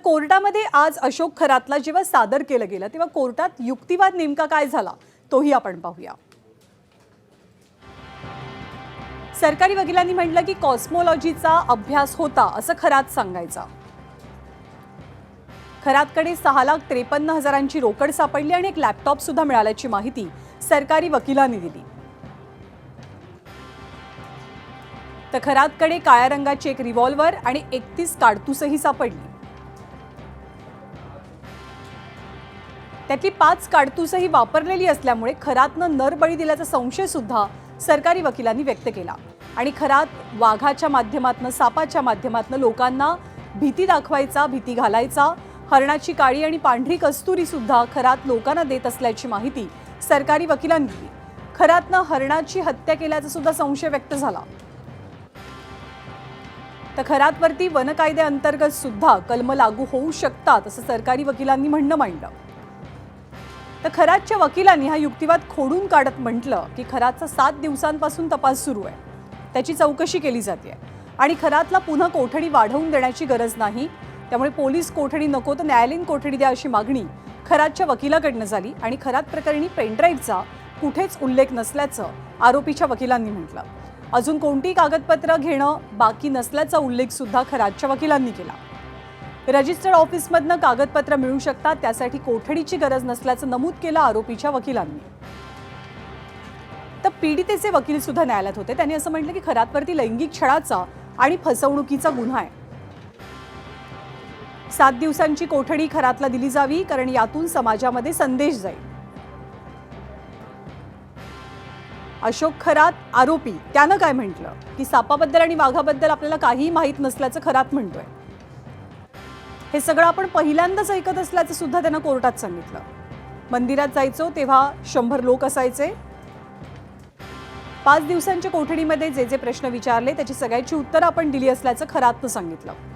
कोर्टामध्ये आज अशोक खरातला जेव्हा सादर केलं गेलं तेव्हा कोर्टात युक्तिवाद नेमका काय झाला तोही आपण पाहूया। सरकारी वकिलांनी म्हटलं की कॉस्मोलॉजीचा अभ्यास होता असं खरात सांगायचा। खरातकडे 6,53,000ची रोकड सापडली आणि एक लॅपटॉप सुद्धा मिळाल्याची माहिती सरकारी वकिलांनी दिली। तर खरातकडे काळ्या रंगाची एक रिव्हॉल्वर आणि 31 कारतूसही सापडली। त्यातली 5 कारतूसही वापरलेली असल्यामुळे खरातनं नरबळी दिल्याचा संशय सुद्धा सरकारी वकिलांनी व्यक्त केला। आणि खरात वाघाच्या माध्यमातून सापाच्या माध्यमातून लोकांना भीती दाखवायचा, भीती घालायचा। हरणाची काळी आणि पांढरी कस्तुरी सुद्धा खरात लोकांना देत असल्याची माहिती सरकारी वकिलांनी दिली। खरातनं हरणाची हत्या केल्याचा सुद्धा संशय व्यक्त झाला। तर खरातवरती वन कायद्याअंतर्गत सुद्धा कलम लागू होऊ शकतात असं सरकारी वकिलांनी म्हणणं मांडलं। तर खरातच्या वकिलांनी हा युक्तिवाद खोडून काढत म्हटलं की खरातचा 7 दिवसांपासून तपास सुरू आहे, त्याची चौकशी केली जाते आणि खरातला पुन्हा कोठडी वाढवून देण्याची गरज नाही। त्यामुळे पोलीस कोठडी नको तर न्यायालयीन कोठडी द्या अशी मागणी खरातच्या वकिलाकडनं झाली आणि खरात प्रकरणी पेनड्राईव्हचा कुठेच उल्लेख नसल्याचं आरोपीच्या वकिलांनी म्हटलं। अजून कोणती कागदपत्र घेणं बाकी नसल्याचा उल्लेख सुद्धा खरातच्या वकिलांनी केला। रजिस्टर्ड ऑफिसमधनं कागदपत्र मिळू शकतात, त्यासाठी कोठडीची गरज नसल्याचं नमूद केलं आरोपीच्या वकिलांनी। तर पीडितेचे वकील सुद्धा न्यायालयात होते, त्यांनी असं म्हटलं की खरातवरती लैंगिक छळाचा आणि फसवणुकीचा गुन्हा आहे। 7 दिवसांची कोठडी खरातला दिली जावी, कारण यातून समाजामध्ये संदेश जाईल। अशोक खरात आरोपी त्यानं काय म्हटलं की सापाबद्दल आणि वाघाबद्दल आपल्याला काहीही माहीत नसल्याचं खरात म्हणतोय। हे सगळं आपण पहिल्यांदाच ऐकत असल्याचं सुद्धा त्यांना कोर्टात सांगितलं। मंदिरात जायचो तेव्हा 100 लोक असायचे। 5 दिवसांच्या कोठडीमध्ये जे जे प्रश्न विचारले त्याची सगळ्याची उत्तरं आपण दिली असल्याचं खरातनं सांगितलं।